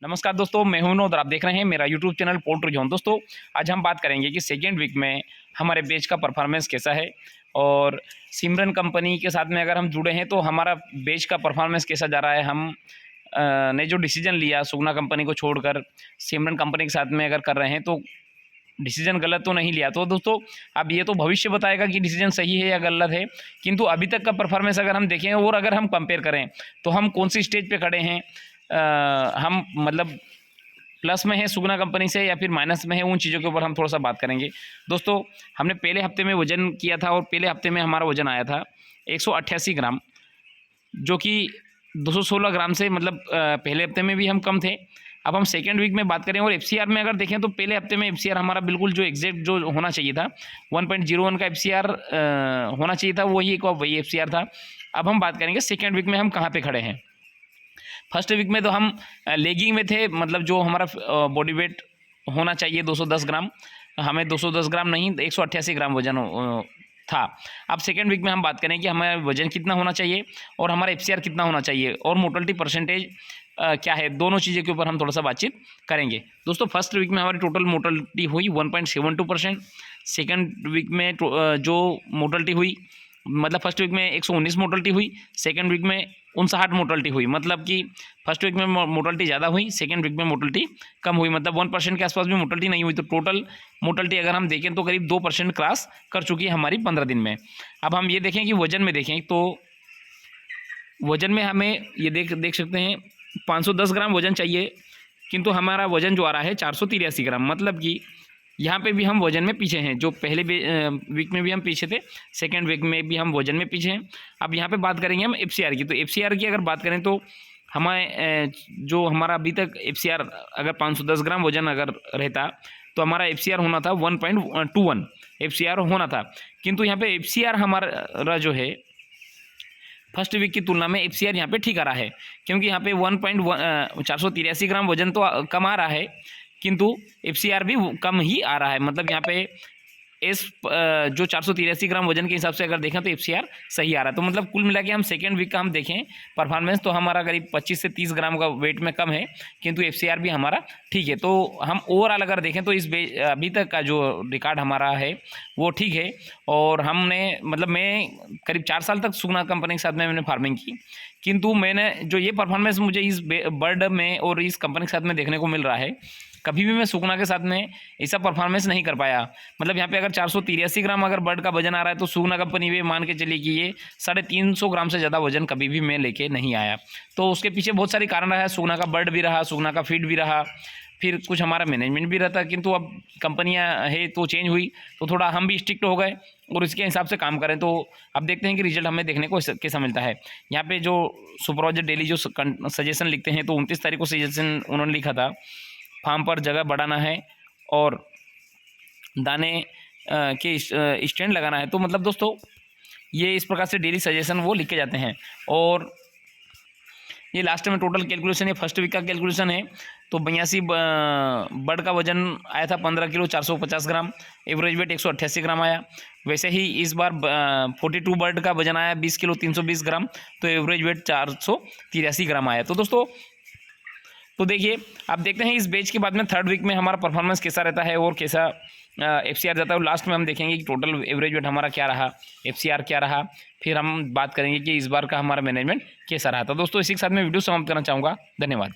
नमस्कार दोस्तों, मैं हूं विनोद और आप देख रहे हैं मेरा यूट्यूब चैनल पोल्ट्री जोन। दोस्तों, आज हम बात करेंगे कि सेकेंड वीक में हमारे बेच का परफॉर्मेंस कैसा है और सिमरन कंपनी के साथ में अगर हम जुड़े हैं तो हमारा बेच का परफॉर्मेंस कैसा जा रहा है। हम ने जो डिसीजन लिया सुगना कंपनी को छोड़कर सिमरन कंपनी के साथ में अगर कर रहे हैं तो डिसीजन गलत तो नहीं लिया। तो दोस्तों, अब ये तो भविष्य बताएगा कि डिसीजन सही है या गलत है, किंतु अभी तक का परफॉर्मेंस अगर हम देखें और अगर हम कंपेयर करें तो हम कौन सी स्टेज पे खड़े हैं। हम मतलब प्लस में है सुगना कंपनी से या फिर माइनस में है, उन चीज़ों के ऊपर हम थोड़ा सा बात करेंगे। दोस्तों, हमने पहले हफ्ते में वज़न किया था और पहले हफ्ते में हमारा वज़न आया था 188 ग्राम, जो कि 216 ग्राम से मतलब पहले हफ्ते में भी हम कम थे। अब हम सेकेंड वीक में बात करें और एफसीआर में अगर देखें तो पहले हफ्ते में एफसीआर हमारा बिल्कुल जो एग्जैक्ट जो होना चाहिए था 1.01 का एफसीआर होना चाहिए था, वही एफसीआर था। अब हम बात करेंगे सेकेंड वीक में हम कहाँ पे खड़े हैं। फर्स्ट वीक में तो हम लेगिंग में थे, मतलब जो हमारा बॉडी वेट होना चाहिए 210 ग्राम, हमें 210 ग्राम नहीं 188 ग्राम वजन था। अब सेकेंड वीक में हम बात करें कि हमारा वजन कितना होना चाहिए और हमारा एफसीआर कितना होना चाहिए और मोर्टलिटी परसेंटेज क्या है, दोनों चीज़ों के ऊपर हम थोड़ा सा बातचीत करेंगे। दोस्तों, फर्स्ट वीक में हमारी टोटल मोर्टलिटी हुई 1.72%। सेकेंड वीक में जो मोर्टलिटी हुई, मतलब फर्स्ट वीक में 119 मोर्टलिटी हुई, सेकेंड वीक में 59 मोर्टलिटी हुई। मतलब कि फर्स्ट वीक में मोर्टलिटी ज़्यादा हुई, सेकेंड वीक में मोर्टलिटी कम हुई, मतलब 1% के आसपास भी मोर्टलिटी नहीं हुई। तो टोटल मोर्टलिटी अगर हम देखें तो करीब 2% क्रॉस कर चुकी है हमारी 15 दिन में। अब हम ये देखें कि वजन में देखें तो वजन में हमें ये देख सकते हैं 510 ग्राम वजन चाहिए, किंतु हमारा वजन जो आ रहा है 483 ग्राम। मतलब कि यहाँ पे भी हम वजन में पीछे हैं, जो पहले वीक में भी हम पीछे थे, सेकेंड वीक में भी हम वजन में पीछे हैं। अब यहाँ पे बात करेंगे हम एफसीआर की। तो एफसीआर की अगर बात करें तो हमें जो हमारा अभी तक एफसीआर अगर 510 ग्राम वजन अगर रहता तो हमारा एफसीआर होना था 1.21 एफसीआर होना था, किंतु यहाँ पे एफसीआर हमारा जो है फर्स्ट वीक की तुलना में एफसीआर यहाँ पे ठीक आ रहा है, क्योंकि यहाँ पे 483 ग्राम वजन तो कम आ रहा है, किंतु एफसीआर भी कम ही आ रहा है। मतलब यहाँ पे जो 483 ग्राम वजन के हिसाब से अगर देखें तो एफसीआर सही आ रहा है। तो मतलब कुल मिला के हम सेकेंड वीक का हम देखें परफॉर्मेंस तो हमारा करीब 25 से 30 ग्राम का वेट में कम है, किंतु एफसीआर भी हमारा ठीक है। तो हम ओवरऑल अगर देखें तो अभी तक का जो रिकॉर्ड हमारा है वो ठीक है। और हमने मतलब मैं करीब 4 साल तक सुगना कंपनी के साथ में मैंने फार्मिंग की, किंतु मैंने जो ये परफॉर्मेंस मुझे इस बर्ड में और इस कंपनी के साथ में देखने को मिल रहा है, कभी भी मैं सुगना के साथ में ऐसा परफॉर्मेंस नहीं कर पाया। मतलब यहाँ पे अगर 483 ग्राम अगर बर्ड का वजन आ रहा है तो सुगना कंपनी भी मान के चलिए कि ये 350 ग्राम से ज़्यादा वजन कभी भी मैं लेके नहीं आया। तो उसके पीछे बहुत सारे कारण रहा है, सुगना का बर्ड भी रहा, सुगना का फीड भी रहा, फिर कुछ हमारा मैनेजमेंट भी रहता। किंतु अब कंपनियाँ है तो चेंज हुई तो थोड़ा हम भी स्ट्रिक्ट हो गए और इसके हिसाब से काम करें। तो अब देखते हैं कि रिजल्ट हमें देखने को कैसा मिलता है। यहाँ पे जो सुपरवाइजर डेली जो सजेशन लिखते हैं तो 29 तारीख को सजेशन उन्होंने लिखा था, फार्म पर जगह बढ़ाना है और दाने के स्टैंड लगाना है। तो मतलब दोस्तों, ये इस प्रकार से डेली सजेशन वो लिखे जाते हैं। और ये लास्ट में टोटल कैलकुलेशन है, फर्स्ट वीक का कैलकुलेशन है। तो 82 बर्ड का वजन आया था 15 किलो 450 ग्राम, एवरेज वेट 188 ग्राम आया। वैसे ही इस बार 42 बर्ड का वजन आया 20 किलो 320 ग्राम, तो एवरेज वेट 483 ग्राम आया। तो दोस्तों, तो देखिए आप देखते हैं इस बैच के बाद में थर्ड वीक में हमारा परफॉर्मेंस कैसा रहता है और कैसा एफसीआर जाता है। और लास्ट में हम देखेंगे कि टोटल एवरेज वेट हमारा क्या रहा, एफसीआर क्या रहा, फिर हम बात करेंगे कि इस बार का हमारा मैनेजमेंट कैसा रहा। तो दोस्तों, इसी के साथ मैं वीडियो समाप्त करना चाहूँगा। धन्यवाद।